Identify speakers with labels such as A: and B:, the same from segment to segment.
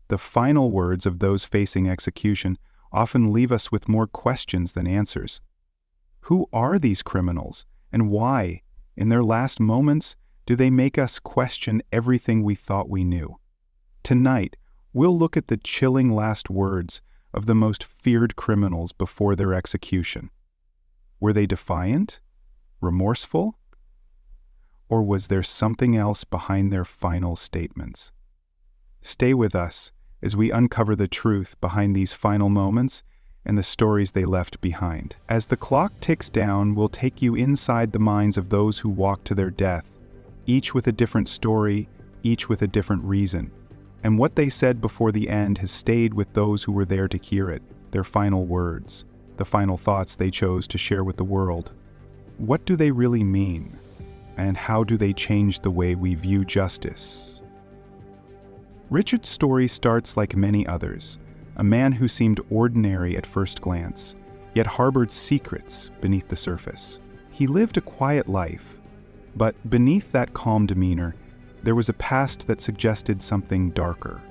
A: The final words of those facing execution often leave us with more questions than answers. Who are these criminals, and why, in their last moments, do they make us question everything we thought we knew? Tonight, we'll look at the chilling last words of the most feared criminals before their execution. Were they defiant? Remorseful? Or was there something else behind their final statements? Stay with us as we uncover the truth behind these final moments and the stories they left behind. As the clock ticks down, we'll take you inside the minds of those who walked to their death, each with a different story, each with a different reason. And what they said before the end has stayed with those who were there to hear it, their final words, the final thoughts they chose to share with the world. What do they really mean? And how do they change the way we view justice? Richard's story starts like many others, a man who seemed ordinary at first glance, yet harbored secrets beneath the surface. He lived a quiet life, but beneath that calm demeanor, there was a past that suggested something darker.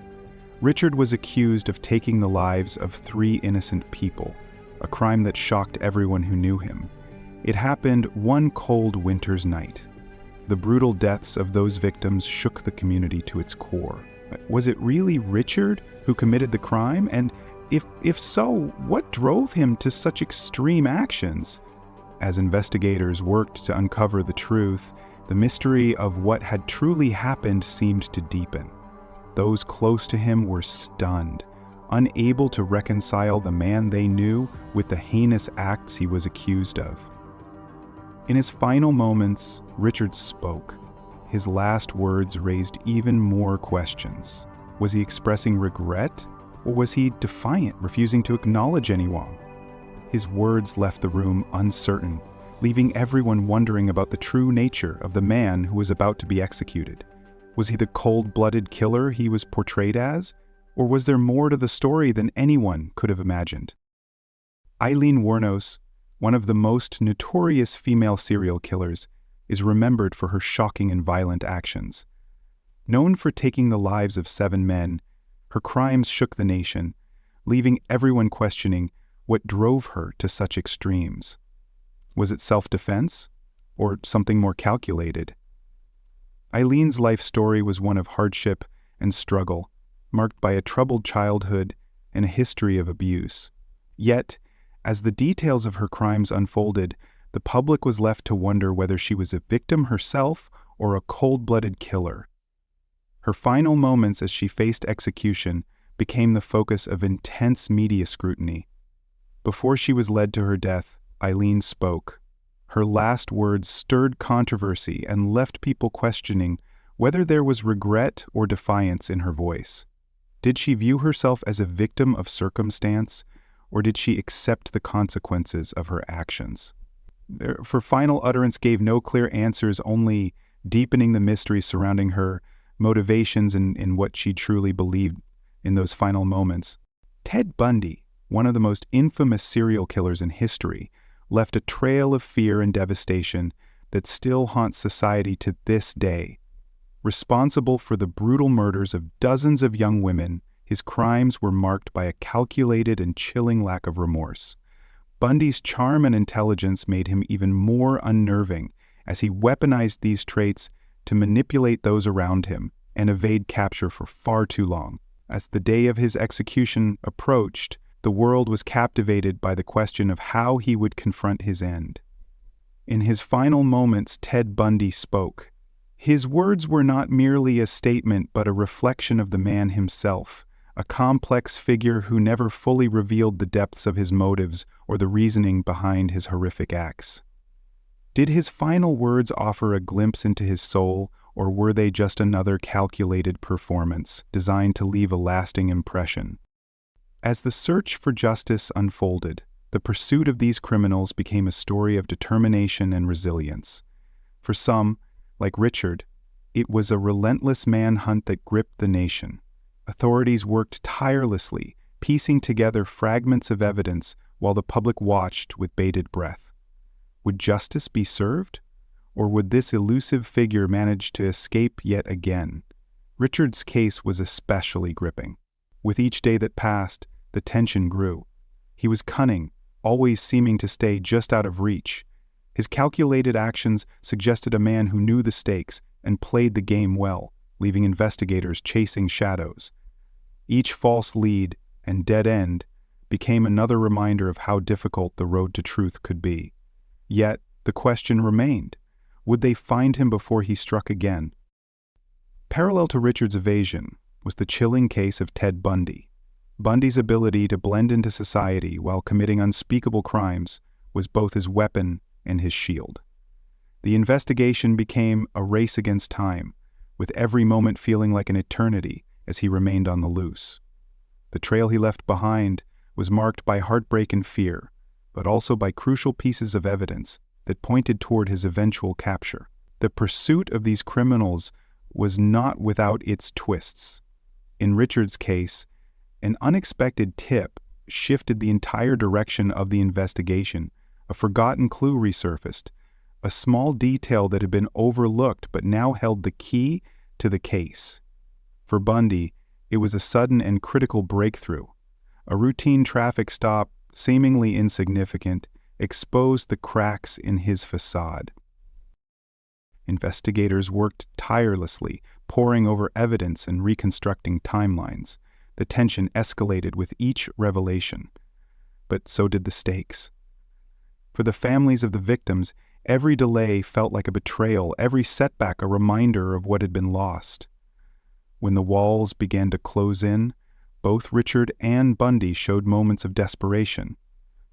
A: Richard was accused of taking the lives of 3 innocent people, a crime that shocked everyone who knew him. It happened one cold winter's night. The brutal deaths of those victims shook the community to its core. Was it really Richard who committed the crime? And if so, what drove him to such extreme actions? As investigators worked to uncover the truth, the mystery of what had truly happened seemed to deepen. Those close to him were stunned, unable to reconcile the man they knew with the heinous acts he was accused of. In his final moments, Richard spoke. His last words raised even more questions. Was he expressing regret, or was he defiant, refusing to acknowledge any wrong? His words left the room uncertain, leaving everyone wondering about the true nature of the man who was about to be executed. Was he the cold-blooded killer he was portrayed as, or was there more to the story than anyone could have imagined? Eileen Wuornos, one of the most notorious female serial killers, is remembered for her shocking and violent actions. Known for taking the lives of 7 men, her crimes shook the nation, leaving everyone questioning what drove her to such extremes. Was it self-defense, or something more calculated? Eileen's life story was one of hardship and struggle, marked by a troubled childhood and a history of abuse. Yet, as the details of her crimes unfolded, the public was left to wonder whether she was a victim herself or a cold-blooded killer. Her final moments as she faced execution became the focus of intense media scrutiny. Before she was led to her death, Eileen spoke. Her last words stirred controversy and left people questioning whether there was regret or defiance in her voice. Did she view herself as a victim of circumstance, or did she accept the consequences of her actions? Her final utterance gave no clear answers, only deepening the mystery surrounding her motivations in what she truly believed in those final moments. Ted Bundy, one of the most infamous serial killers in history, left a trail of fear and devastation that still haunts society to this day. Responsible for the brutal murders of dozens of young women, his crimes were marked by a calculated and chilling lack of remorse. Bundy's charm and intelligence made him even more unnerving as he weaponized these traits to manipulate those around him and evade capture for far too long. As the day of his execution approached, the world was captivated by the question of how he would confront his end. In his final moments, Ted Bundy spoke. His words were not merely a statement but a reflection of the man himself, a complex figure who never fully revealed the depths of his motives or the reasoning behind his horrific acts. Did his final words offer a glimpse into his soul, or were they just another calculated performance designed to leave a lasting impression? As the search for justice unfolded, the pursuit of these criminals became a story of determination and resilience. For some, like Richard, it was a relentless manhunt that gripped the nation. Authorities worked tirelessly, piecing together fragments of evidence while the public watched with bated breath. Would justice be served? Or would this elusive figure manage to escape yet again? Richard's case was especially gripping. With each day that passed, the tension grew. He was cunning, always seeming to stay just out of reach. His calculated actions suggested a man who knew the stakes and played the game well, leaving investigators chasing shadows. Each false lead and dead end became another reminder of how difficult the road to truth could be. Yet, the question remained: would they find him before he struck again? Parallel to Richard's evasion was the chilling case of Ted Bundy. Bundy's ability to blend into society while committing unspeakable crimes was both his weapon and his shield. The investigation became a race against time, with every moment feeling like an eternity as he remained on the loose. The trail he left behind was marked by heartbreak and fear, but also by crucial pieces of evidence that pointed toward his eventual capture. The pursuit of these criminals was not without its twists. In Richard's case, an unexpected tip shifted the entire direction of the investigation. A forgotten clue resurfaced, a small detail that had been overlooked but now held the key to the case. For Bundy, it was a sudden and critical breakthrough. A routine traffic stop, seemingly insignificant, exposed the cracks in his facade. Investigators worked tirelessly, poring over evidence and reconstructing timelines. The tension escalated with each revelation, but so did the stakes. For the families of the victims, every delay felt like a betrayal, every setback a reminder of what had been lost. When the walls began to close in, both Richard and Bundy showed moments of desperation.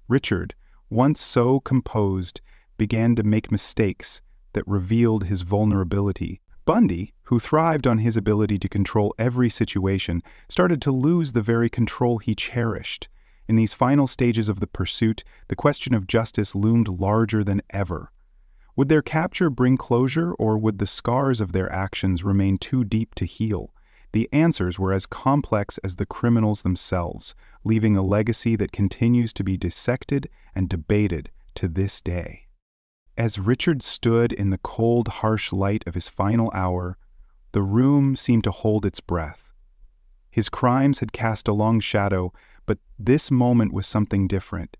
A: Richard, once so composed, began to make mistakes that revealed his vulnerability. Bundy, who thrived on his ability to control every situation, started to lose the very control he cherished. In these final stages of the pursuit, the question of justice loomed larger than ever. Would their capture bring closure, or would the scars of their actions remain too deep to heal? The answers were as complex as the criminals themselves, leaving a legacy that continues to be dissected and debated to this day. As Richard stood in the cold, harsh light of his final hour, the room seemed to hold its breath. His crimes had cast a long shadow, but this moment was something different.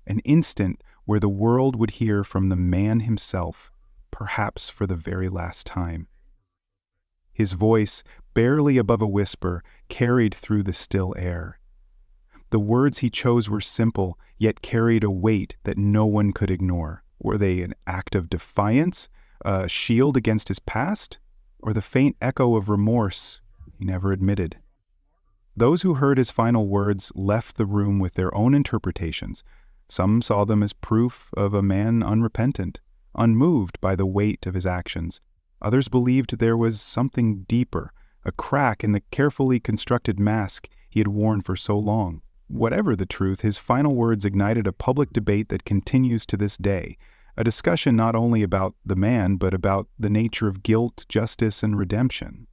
A: An instant where the world would hear from the man himself, perhaps for the very last time. His voice, barely above a whisper, carried through the still air. The words he chose were simple, yet carried a weight that no one could ignore. Were they an act of defiance, a shield against his past, or the faint echo of remorse he never admitted? Those who heard his final words left the room with their own interpretations. Some saw them as proof of a man unrepentant, unmoved by the weight of his actions. Others believed there was something deeper, a crack in the carefully constructed mask he had worn for so long. Whatever the truth, his final words ignited a public debate that continues to this day, a discussion not only about the man, but about the nature of guilt, justice, and redemption.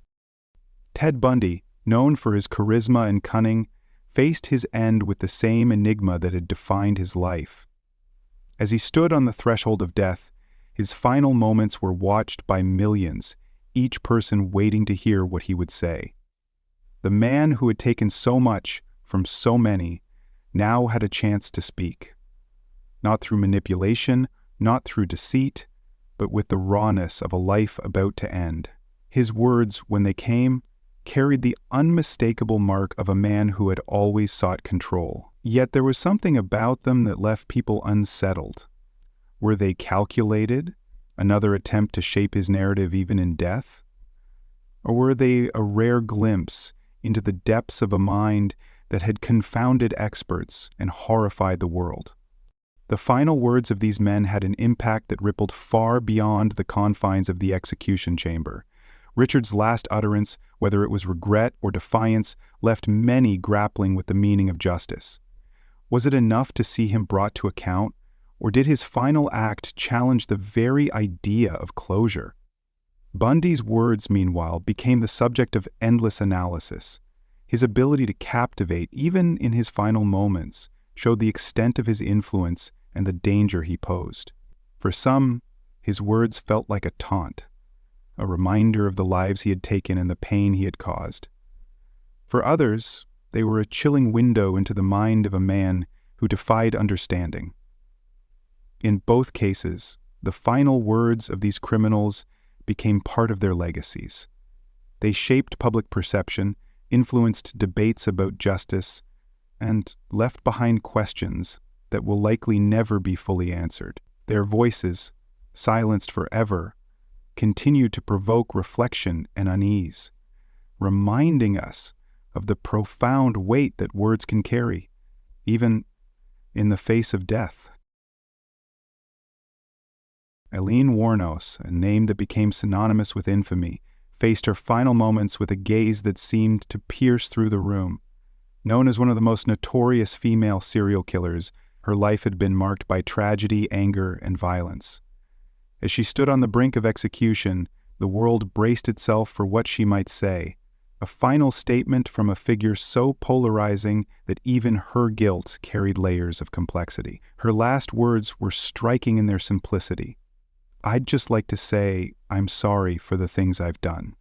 A: Ted Bundy, known for his charisma and cunning, faced his end with the same enigma that had defined his life. As he stood on the threshold of death, his final moments were watched by millions, each person waiting to hear what he would say. The man who had taken so much from so many now had a chance to speak. Not through manipulation, not through deceit, but with the rawness of a life about to end. His words, when they came, carried the unmistakable mark of a man who had always sought control. Yet there was something about them that left people unsettled. Were they calculated, another attempt to shape his narrative even in death? Or were they a rare glimpse into the depths of a mind that had confounded experts and horrified the world? The final words of these men had an impact that rippled far beyond the confines of the execution chamber. Richard's last utterance, whether it was regret or defiance, left many grappling with the meaning of justice. Was it enough to see him brought to account, or did his final act challenge the very idea of closure? Bundy's words, meanwhile, became the subject of endless analysis. His ability to captivate, even in his final moments, showed the extent of his influence and the danger he posed. For some, his words felt like a taunt, a reminder of the lives he had taken and the pain he had caused. For others, they were a chilling window into the mind of a man who defied understanding. In both cases, the final words of these criminals became part of their legacies. They shaped public perception, influenced debates about justice, and left behind questions that will likely never be fully answered. Their voices, silenced forever, continue to provoke reflection and unease, reminding us of the profound weight that words can carry, even in the face of death. Aileen Wuornos, a name that became synonymous with infamy, faced her final moments with a gaze that seemed to pierce through the room. Known as one of the most notorious female serial killers, her life had been marked by tragedy, anger, and violence. As she stood on the brink of execution, the world braced itself for what she might say, a final statement from a figure so polarizing that even her guilt carried layers of complexity. Her last words were striking in their simplicity. "I'd just like to say I'm sorry for the things I've done."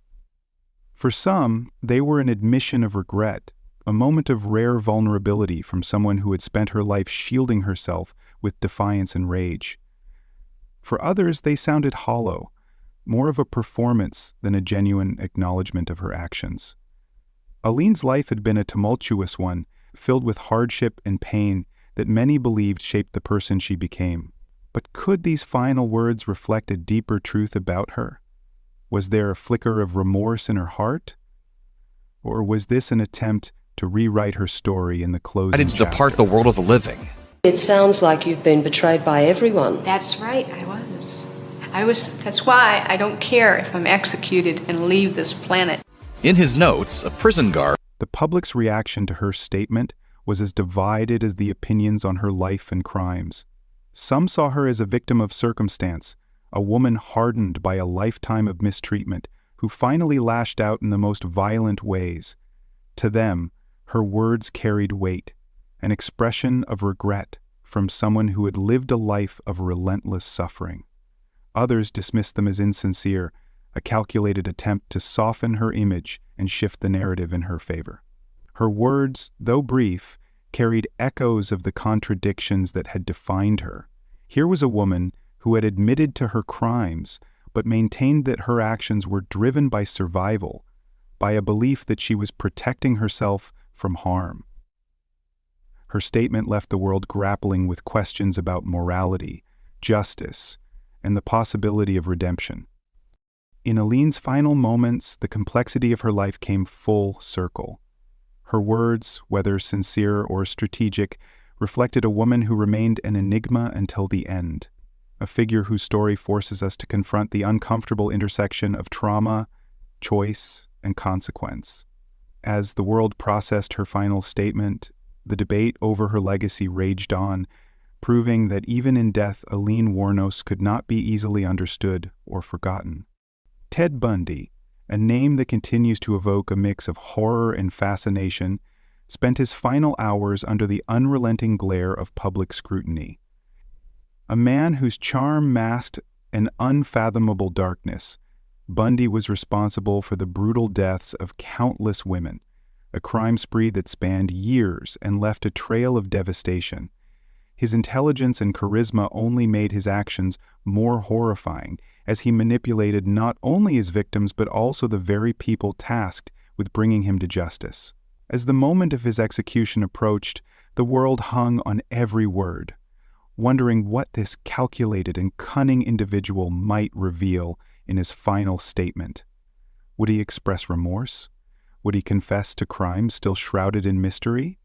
A: For some, they were an admission of regret, a moment of rare vulnerability from someone who had spent her life shielding herself with defiance and rage. For others, they sounded hollow, more of a performance than a genuine acknowledgement of her actions. Aileen's life had been a tumultuous one, filled with hardship and pain that many believed shaped the person she became. But could these final words reflect a deeper truth about her? Was there a flicker of remorse in her heart? Or was this an attempt to rewrite her story in the closing
B: I didn't depart the world of the living.
C: It sounds like you've been betrayed by everyone.
D: That's right, I was. That's why I don't care if I'm executed and leave this planet.
B: In his notes, a prison guard.
A: The public's reaction to her statement was as divided as the opinions on her life and crimes. Some saw her as a victim of circumstance, a woman hardened by a lifetime of mistreatment, who finally lashed out in the most violent ways. To them, her words carried weight, an expression of regret from someone who had lived a life of relentless suffering. Others dismissed them as insincere, a calculated attempt to soften her image and shift the narrative in her favor. Her words, though brief, carried echoes of the contradictions that had defined her. Here was a woman who had admitted to her crimes, but maintained that her actions were driven by survival, by a belief that she was protecting herself from harm. Her statement left the world grappling with questions about morality, justice, and the possibility of redemption. In Aileen's final moments, the complexity of her life came full circle. Her words, whether sincere or strategic, reflected a woman who remained an enigma until the end, a figure whose story forces us to confront the uncomfortable intersection of trauma, choice, and consequence. As the world processed her final statement, the debate over her legacy raged on, proving that even in death, Aileen Wuornos could not be easily understood or forgotten. Ted Bundy, a name that continues to evoke a mix of horror and fascination, spent his final hours under the unrelenting glare of public scrutiny. A man whose charm masked an unfathomable darkness, Bundy was responsible for the brutal deaths of countless women, a crime spree that spanned years and left a trail of devastation. His intelligence and charisma only made his actions more horrifying, as he manipulated not only his victims but also the very people tasked with bringing him to justice. As the moment of his execution approached, the world hung on every word, wondering what this calculated and cunning individual might reveal in his final statement. Would he express remorse? Would he confess to crimes still shrouded in mystery?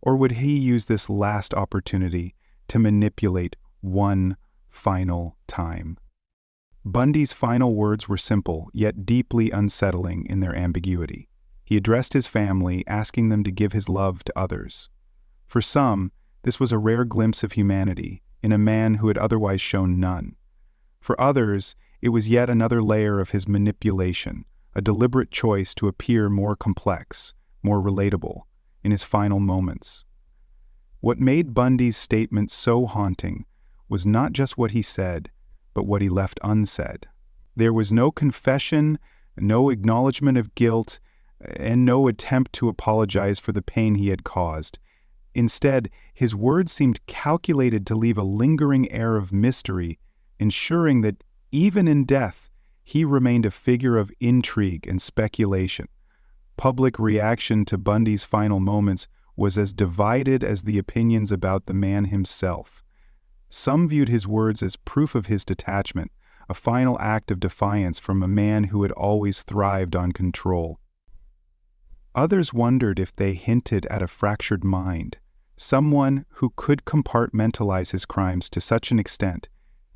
A: Or would he use this last opportunity to manipulate one final time? Bundy's final words were simple, yet deeply unsettling in their ambiguity. He addressed his family, asking them to give his love to others. For some, this was a rare glimpse of humanity in a man who had otherwise shown none. For others, it was yet another layer of his manipulation, a deliberate choice to appear more complex, more relatable, in his final moments. What made Bundy's statement so haunting was not just what he said, but what he left unsaid. There was no confession, no acknowledgement of guilt, and no attempt to apologize for the pain he had caused. Instead, his words seemed calculated to leave a lingering air of mystery, ensuring that even in death, he remained a figure of intrigue and speculation. Public reaction to Bundy's final moments was as divided as the opinions about the man himself. Some viewed his words as proof of his detachment, a final act of defiance from a man who had always thrived on control. Others wondered if they hinted at a fractured mind, someone who could compartmentalize his crimes to such an extent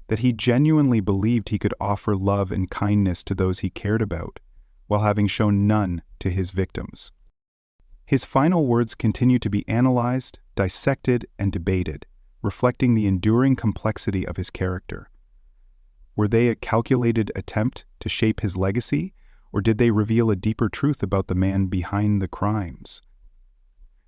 A: that he genuinely believed he could offer love and kindness to those he cared about, while having shown none to his victims. His final words continue to be analyzed, dissected, and debated, reflecting the enduring complexity of his character. Were they a calculated attempt to shape his legacy, or did they reveal a deeper truth about the man behind the crimes?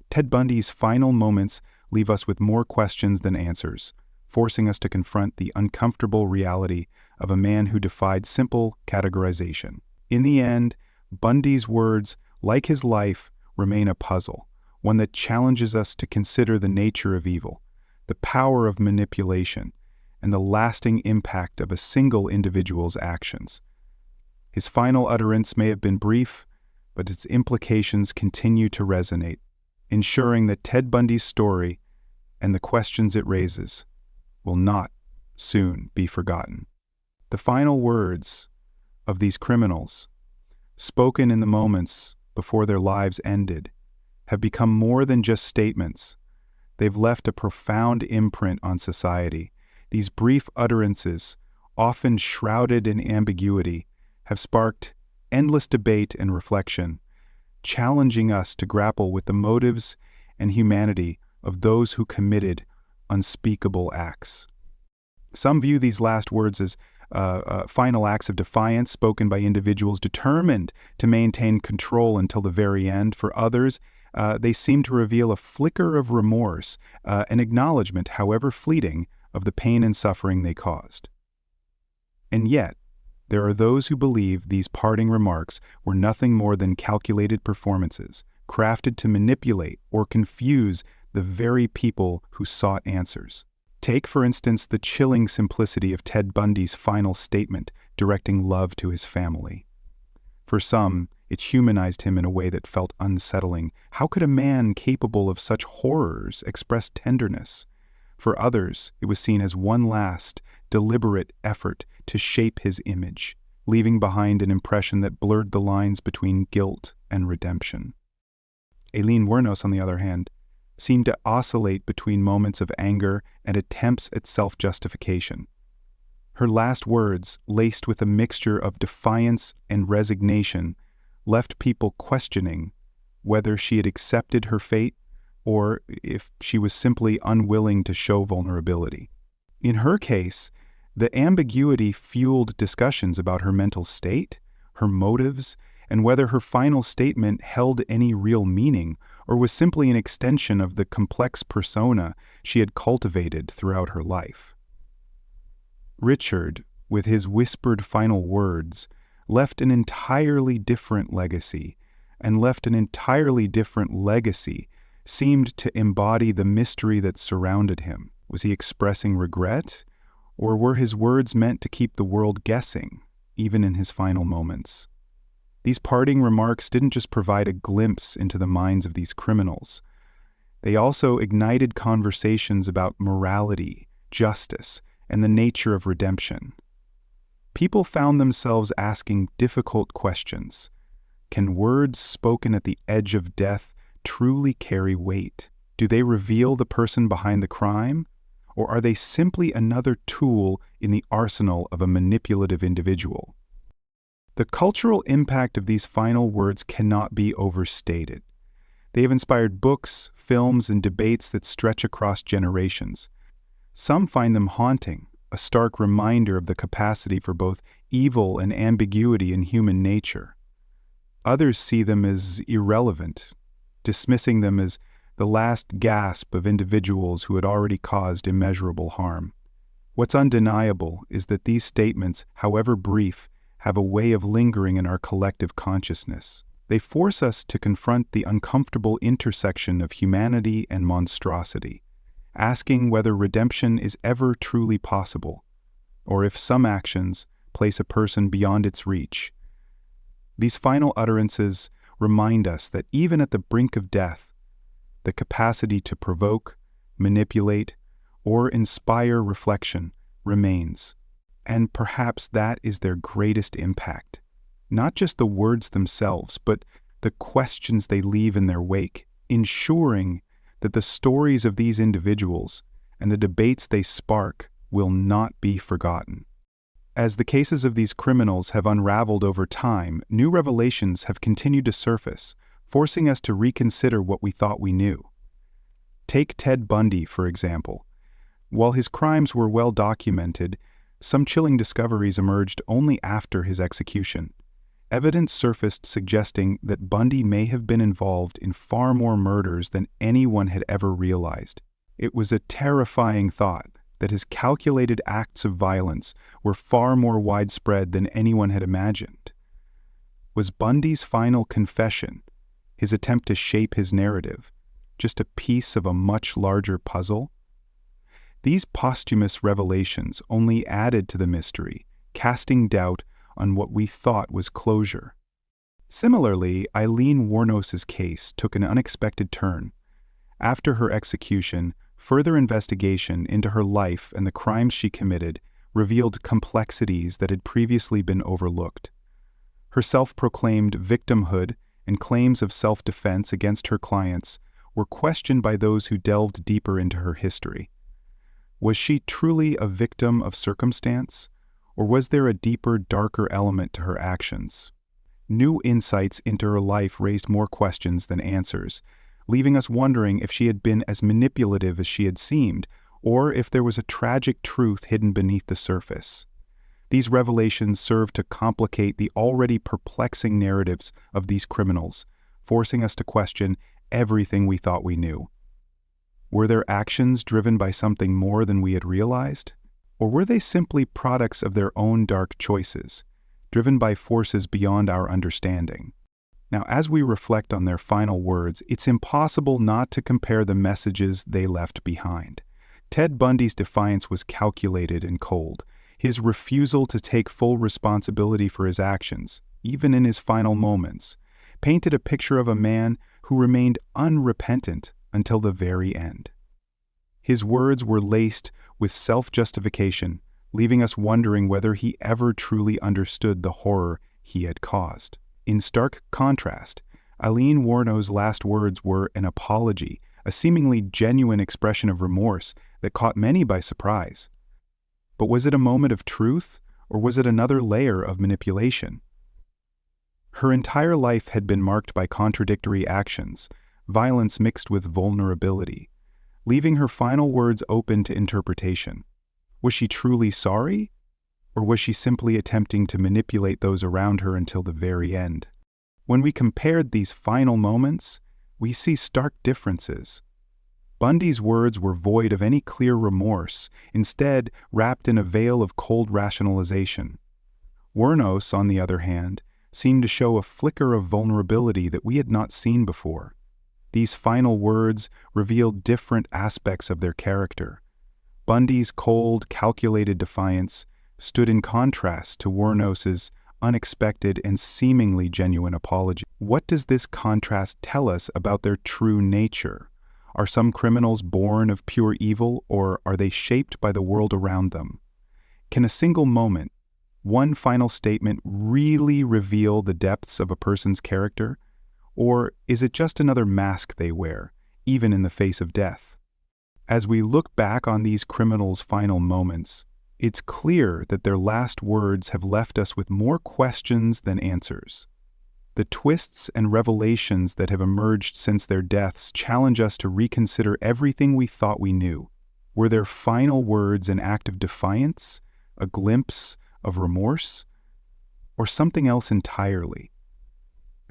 A: Ted Bundy's final moments leave us with more questions than answers, forcing us to confront the uncomfortable reality of a man who defied simple categorization. In the end, Bundy's words, like his life, remain a puzzle, one that challenges us to consider the nature of evil, the power of manipulation, and the lasting impact of a single individual's actions. His final utterance may have been brief, but its implications continue to resonate, ensuring that Ted Bundy's story and the questions it raises will not soon be forgotten. The final words of these criminals, spoken in the moments before their lives ended, have become more than just statements. They've left a profound imprint on society. These brief utterances, often shrouded in ambiguity, have sparked endless debate and reflection, challenging us to grapple with the motives and humanity of those who committed unspeakable acts. Some view these last words as final acts of defiance spoken by individuals determined to maintain control until the very end. For others, they seem to reveal a flicker of remorse, an acknowledgement, however fleeting, of the pain and suffering they caused. And yet, there are those who believe these parting remarks were nothing more than calculated performances, crafted to manipulate or confuse the very people who sought answers. Take, for instance, the chilling simplicity of Ted Bundy's final statement directing love to his family. For some, it humanized him in a way that felt unsettling. How could a man capable of such horrors express tenderness? For others, it was seen as one last, deliberate effort to shape his image, leaving behind an impression that blurred the lines between guilt and redemption. Aileen Wuornos, on the other hand, seemed to oscillate between moments of anger and attempts at self-justification. Her last words, laced with a mixture of defiance and resignation, left people questioning whether she had accepted her fate or if she was simply unwilling to show vulnerability. In her case, the ambiguity fueled discussions about her mental state, her motives, and whether her final statement held any real meaning or was simply an extension of the complex persona she had cultivated throughout her life. Richard, with his whispered final words, left an entirely different legacy, and left an entirely different legacy seemed to embody the mystery that surrounded him. Was he expressing regret, or were his words meant to keep the world guessing, even in his final moments? These parting remarks didn't just provide a glimpse into the minds of these criminals. They also ignited conversations about morality, justice, and the nature of redemption. People found themselves asking difficult questions. Can words spoken at the edge of death truly carry weight? Do they reveal the person behind the crime, or are they simply another tool in the arsenal of a manipulative individual? The cultural impact of these final words cannot be overstated. They have inspired books, films, and debates that stretch across generations. Some find them haunting, a stark reminder of the capacity for both evil and ambiguity in human nature. Others see them as irrelevant, dismissing them as the last gasp of individuals who had already caused immeasurable harm. What's undeniable is that these statements, however brief, have a way of lingering in our collective consciousness. They force us to confront the uncomfortable intersection of humanity and monstrosity, asking whether redemption is ever truly possible, or if some actions place a person beyond its reach. These final utterances remind us that even at the brink of death, the capacity to provoke, manipulate, or inspire reflection remains. And perhaps that is their greatest impact. Not just the words themselves, but the questions they leave in their wake, ensuring that the stories of these individuals and the debates they spark will not be forgotten. As the cases of these criminals have unraveled over time, new revelations have continued to surface, forcing us to reconsider what we thought we knew. Take Ted Bundy, for example. While his crimes were well documented, some chilling discoveries emerged only after his execution. Evidence surfaced suggesting that Bundy may have been involved in far more murders than anyone had ever realized. It was a terrifying thought that his calculated acts of violence were far more widespread than anyone had imagined. Was Bundy's final confession, his attempt to shape his narrative, just a piece of a much larger puzzle? These posthumous revelations only added to the mystery, casting doubt on what we thought was closure. Similarly, Eileen Wuornos's case took an unexpected turn. After her execution, further investigation into her life and the crimes she committed revealed complexities that had previously been overlooked. Her self-proclaimed victimhood and claims of self-defense against her clients were questioned by those who delved deeper into her history. Was she truly a victim of circumstance, or was there a deeper, darker element to her actions? New insights into her life raised more questions than answers, leaving us wondering if she had been as manipulative as she had seemed, or if there was a tragic truth hidden beneath the surface. These revelations serve to complicate the already perplexing narratives of these criminals, forcing us to question everything we thought we knew. Were their actions driven by something more than we had realized? Or were they simply products of their own dark choices, driven by forces beyond our understanding? Now, as we reflect on their final words, it's impossible not to compare the messages they left behind. Ted Bundy's defiance was calculated and cold. His refusal to take full responsibility for his actions, even in his final moments, painted a picture of a man who remained unrepentant until the very end. His words were laced with self-justification, leaving us wondering whether he ever truly understood the horror he had caused. In stark contrast, Eileen Wuornos's last words were an apology, a seemingly genuine expression of remorse that caught many by surprise. But was it a moment of truth, or was it another layer of manipulation? Her entire life had been marked by contradictory actions, violence mixed with vulnerability, leaving her final words open to interpretation. Was she truly sorry? Or was she simply attempting to manipulate those around her until the very end? When we compared these final moments, we see stark differences. Bundy's words were void of any clear remorse, instead wrapped in a veil of cold rationalization. Wuornos, on the other hand, seemed to show a flicker of vulnerability that we had not seen before. These final words revealed different aspects of their character. Bundy's cold, calculated defiance stood in contrast to Wuornos's unexpected and seemingly genuine apology. What does this contrast tell us about their true nature? Are some criminals born of pure evil, or are they shaped by the world around them? Can a single moment, one final statement, really reveal the depths of a person's character? Or is it just another mask they wear, even in the face of death? As we look back on these criminals' final moments, it's clear that their last words have left us with more questions than answers. The twists and revelations that have emerged since their deaths challenge us to reconsider everything we thought we knew. Were their final words an act of defiance, a glimpse of remorse, or something else entirely?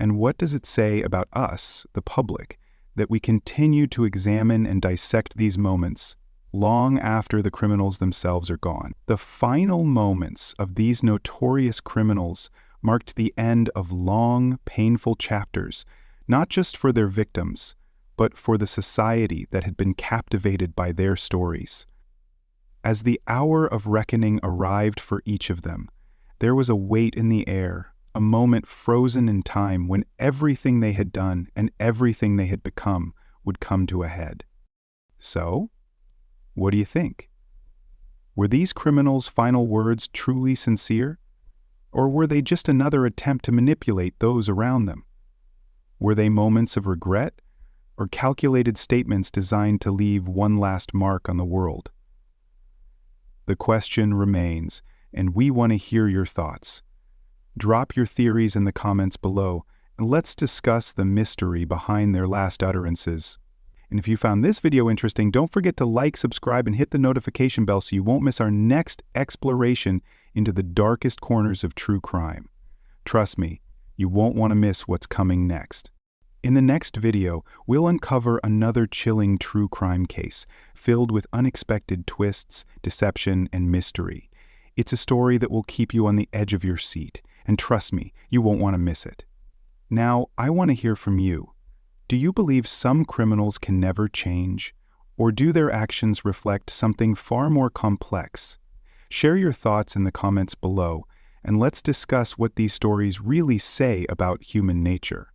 A: And what does it say about us, the public, that we continue to examine and dissect these moments long after the criminals themselves are gone? The final moments of these notorious criminals marked the end of long, painful chapters, not just for their victims, but for the society that had been captivated by their stories. As the hour of reckoning arrived for each of them, there was a weight in the air, a moment frozen in time when everything they had done and everything they had become would come to a head. So, what do you think? Were these criminals' final words truly sincere? Or were they just another attempt to manipulate those around them? Were they moments of regret, or calculated statements designed to leave one last mark on the world? The question remains, and we want to hear your thoughts. Drop your theories in the comments below, and let's discuss the mystery behind their last utterances. And if you found this video interesting, don't forget to like, subscribe, and hit the notification bell so you won't miss our next exploration into the darkest corners of true crime. Trust me, you won't want to miss what's coming next. In the next video, we'll uncover another chilling true crime case, filled with unexpected twists, deception, and mystery. It's a story that will keep you on the edge of your seat, and trust me, you won't want to miss it. Now, I want to hear from you. Do you believe some criminals can never change? Or do their actions reflect something far more complex? Share your thoughts in the comments below, and let's discuss what these stories really say about human nature.